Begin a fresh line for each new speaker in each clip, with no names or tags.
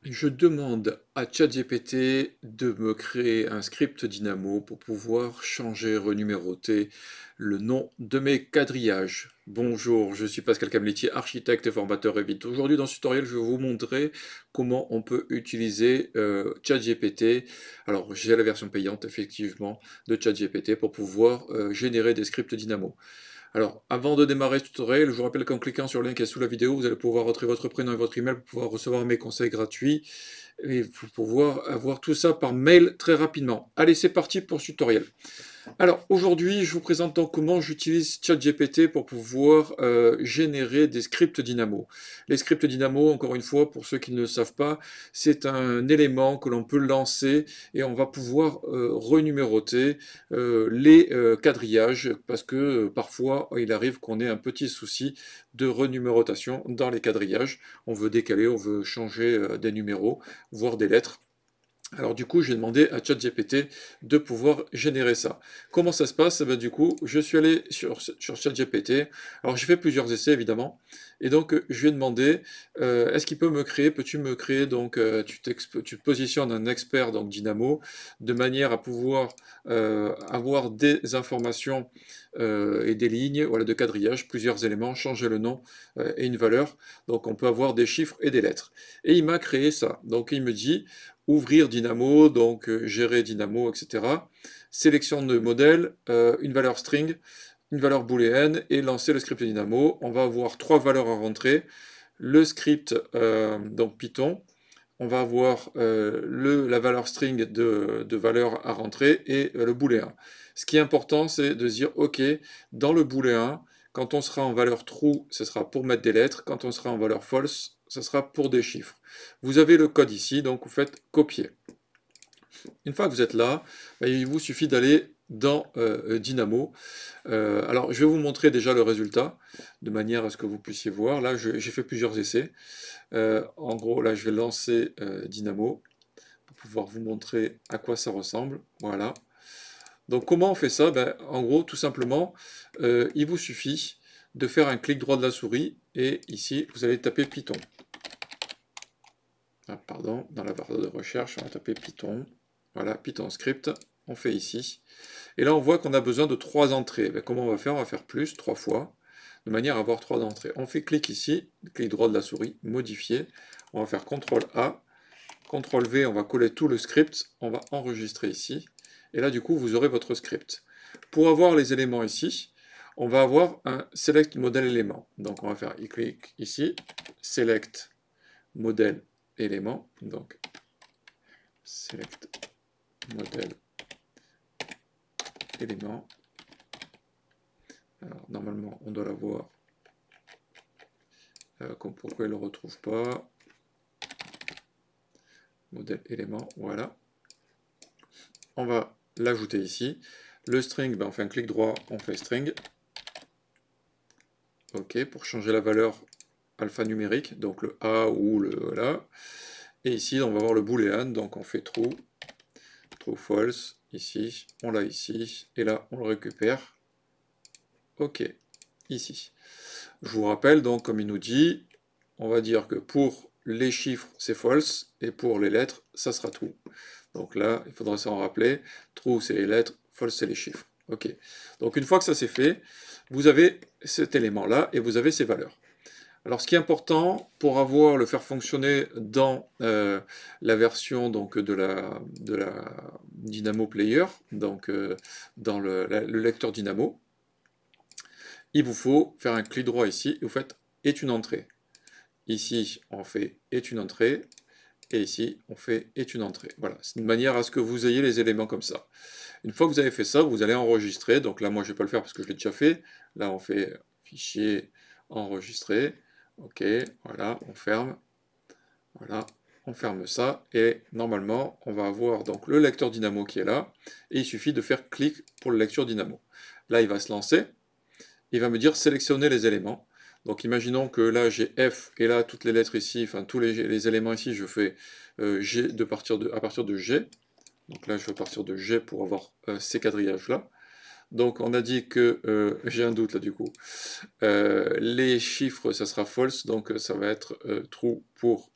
Je demande à ChatGPT de me créer un script Dynamo pour pouvoir changer, renuméroter le nom de mes quadrillages. Bonjour, je suis Pascal Camletier, architecte et formateur Revit. Aujourd'hui dans ce tutoriel, je vais vous montrer comment on peut utiliser ChatGPT. Alors j'ai la version payante effectivement de ChatGPT pour pouvoir générer des scripts Dynamo. Alors, avant de démarrer ce tutoriel, je vous rappelle qu'en cliquant sur le lien qui est sous la vidéo, vous allez pouvoir retrouver votre prénom et votre email pour pouvoir recevoir mes conseils gratuits et pour pouvoir avoir tout ça par mail très rapidement. Allez, c'est parti pour ce tutoriel. Alors aujourd'hui, je vous présente donc comment j'utilise ChatGPT pour pouvoir générer des scripts Dynamo. Les scripts Dynamo, encore une fois, pour ceux qui ne le savent pas, c'est un élément que l'on peut lancer et on va pouvoir renuméroter les quadrillages parce que parfois il arrive qu'on ait un petit souci de renumérotation dans les quadrillages. On veut décaler, on veut changer des numéros, voire des lettres. Alors du coup, j'ai demandé à ChatGPT de pouvoir générer ça. Comment ça se passe? Eh ben, du coup, je suis allé sur ChatGPT. Alors j'ai fait plusieurs essais évidemment. Et donc je lui ai demandé, est-ce qu'il peut me créer, peux-tu me créer, donc tu te positionnes un expert donc Dynamo, de manière à pouvoir avoir des informations et des lignes, voilà, de quadrillage, plusieurs éléments, changer le nom et une valeur. Donc on peut avoir des chiffres et des lettres. Et il m'a créé ça. Donc il me dit ouvrir Dynamo, donc gérer Dynamo, etc. Sélection de modèle, une valeur string, une valeur booléenne et lancer le script Dynamo. On va avoir trois valeurs à rentrer. Le script, donc Python, on va avoir la valeur string de valeur à rentrer et le booléen. Ce qui est important, c'est de se dire, OK, dans le booléen, quand on sera en valeur true, ce sera pour mettre des lettres. Quand on sera en valeur false, ce sera pour des chiffres. Vous avez le code ici, donc vous faites copier. Une fois que vous êtes là, il vous suffit d'aller dans Dynamo. Alors, je vais vous montrer déjà le résultat, de manière à ce que vous puissiez voir. Là, j'ai fait plusieurs essais. En gros, là, je vais lancer Dynamo pour pouvoir vous montrer à quoi ça ressemble. Voilà. Donc, comment on fait ça? En gros, tout simplement, il vous suffit de faire un clic droit de la souris et ici, vous allez taper Python. Ah, pardon, dans la barre de recherche, on va taper Python. Voilà, Python script, on fait ici. Et là, on voit qu'on a besoin de 3 entrées. Comment on va faire? On va faire plus, 3 fois, de manière à avoir 3 entrées. On fait clic ici, clic droit de la souris, modifier. On va faire CTRL A, CTRL V, on va coller tout le script, on va enregistrer ici. Et là, du coup, vous aurez votre script. Pour avoir les éléments ici, on va avoir un Select Model Élément. Donc, on va faire clic ici, Select Model Élément. Donc, Select Model Élément. Alors, normalement, on doit l'avoir. Pourquoi il ne le retrouve pas? Modèle élément, voilà. On va l'ajouter ici. Le string, on fait un clic droit, on fait string. OK, pour changer la valeur alphanumérique, donc le A ou le là. Et ici, on va voir le boolean, donc on fait true, true false, ici, on l'a ici, et là, on le récupère. OK, ici. Je vous rappelle, donc, comme il nous dit, on va dire que pour les chiffres, c'est false, et pour les lettres, ça sera true. Donc là, il faudra s'en rappeler. True, c'est les lettres, false, c'est les chiffres. OK. Donc une fois que ça c'est fait, vous avez cet élément-là, et vous avez ces valeurs. Alors ce qui est important, pour le faire fonctionner dans la version donc, de la Dynamo Player, donc dans le lecteur Dynamo, il vous faut faire un clic droit ici, et vous faites « est une entrée ». Ici, on fait « est une entrée », et ici, on fait « est une entrée ». Voilà, c'est une manière à ce que vous ayez les éléments comme ça. Une fois que vous avez fait ça, vous allez enregistrer. Donc là, moi, je ne vais pas le faire parce que je l'ai déjà fait. Là, on fait « fichier enregistrer ». OK, voilà, on ferme. Voilà, on ferme ça. Et normalement, on va avoir donc le lecteur Dynamo qui est là. Et il suffit de faire clic pour le lecteur Dynamo. Là, il va se lancer. Il va me dire sélectionner les éléments. Donc imaginons que là j'ai F et là toutes les lettres ici, enfin tous les éléments ici, je fais G à partir de G. Donc là je vais partir de G pour avoir ces quadrillages là. Donc on a dit que, j'ai un doute là du coup, les chiffres ça sera false, donc ça va être true pour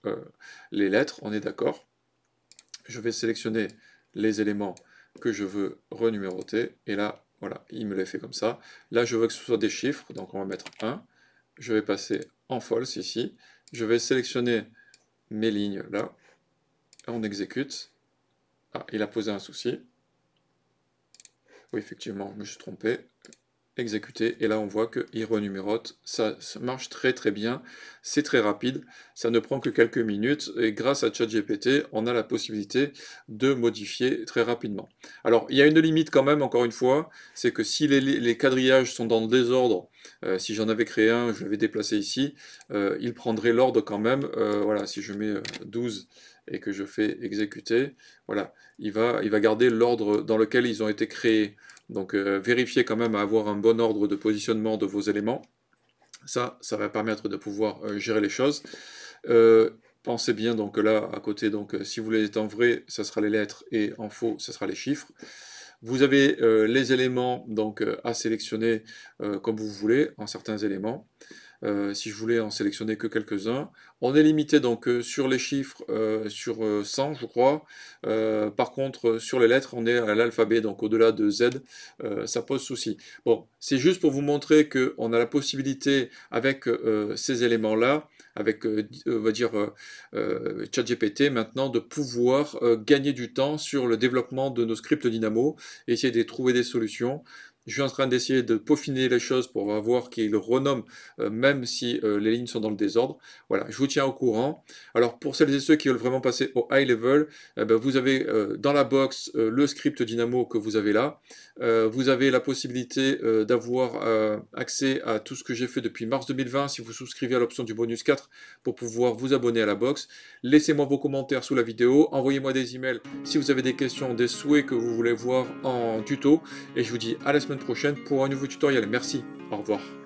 les lettres, on est d'accord. Je vais sélectionner les éléments que je veux renuméroter, et là, voilà, il me les fait comme ça. Là, je veux que ce soit des chiffres, donc on va mettre 1. Je vais passer en false ici. Je vais sélectionner mes lignes là. On exécute. Ah, il a posé un souci. Oui, effectivement, je me suis trompé. Exécuter, et là on voit qu'il renumérote, ça marche très très bien, c'est très rapide, ça ne prend que quelques minutes, et grâce à ChatGPT, on a la possibilité de modifier très rapidement. Alors, il y a une limite quand même, encore une fois, c'est que si les quadrillages sont dans le désordre, si j'en avais créé un, je l'avais déplacé ici, il prendrait l'ordre quand même, voilà, si je mets 12 et que je fais exécuter, voilà, il va garder l'ordre dans lequel ils ont été créés. Donc vérifiez quand même à avoir un bon ordre de positionnement de vos éléments. Ça va permettre de pouvoir gérer les choses. Pensez bien donc là à côté, donc si vous voulez être en vrai, ça sera les lettres, et en faux, ça sera les chiffres. Vous avez les éléments donc à sélectionner comme vous voulez en certains éléments. Si je voulais en sélectionner que quelques-uns. On est limité donc sur les chiffres sur 100 je crois. Par contre sur les lettres on est à l'alphabet, donc au-delà de Z, ça pose souci. Bon, c'est juste pour vous montrer qu'on a la possibilité avec ces éléments-là, avec on va dire ChatGPT maintenant, de pouvoir gagner du temps sur le développement de nos scripts Dynamo, et essayer de trouver des solutions. Je suis en train d'essayer de peaufiner les choses pour voir qu'il renomme même si les lignes sont dans le désordre. Voilà, je vous tiens au courant. Alors pour celles et ceux qui veulent vraiment passer au high level, ben, vous avez dans la box le script Dynamo que vous avez là. Vous avez la possibilité d'avoir accès à tout ce que j'ai fait depuis mars 2020 si vous souscrivez à l'option du bonus 4 pour pouvoir vous abonner à la box. Laissez-moi vos commentaires sous la vidéo, envoyez-moi des emails si vous avez des questions, des souhaits que vous voulez voir en tuto, et je vous dis à la semaine prochaine pour un nouveau tutoriel. Merci, au revoir.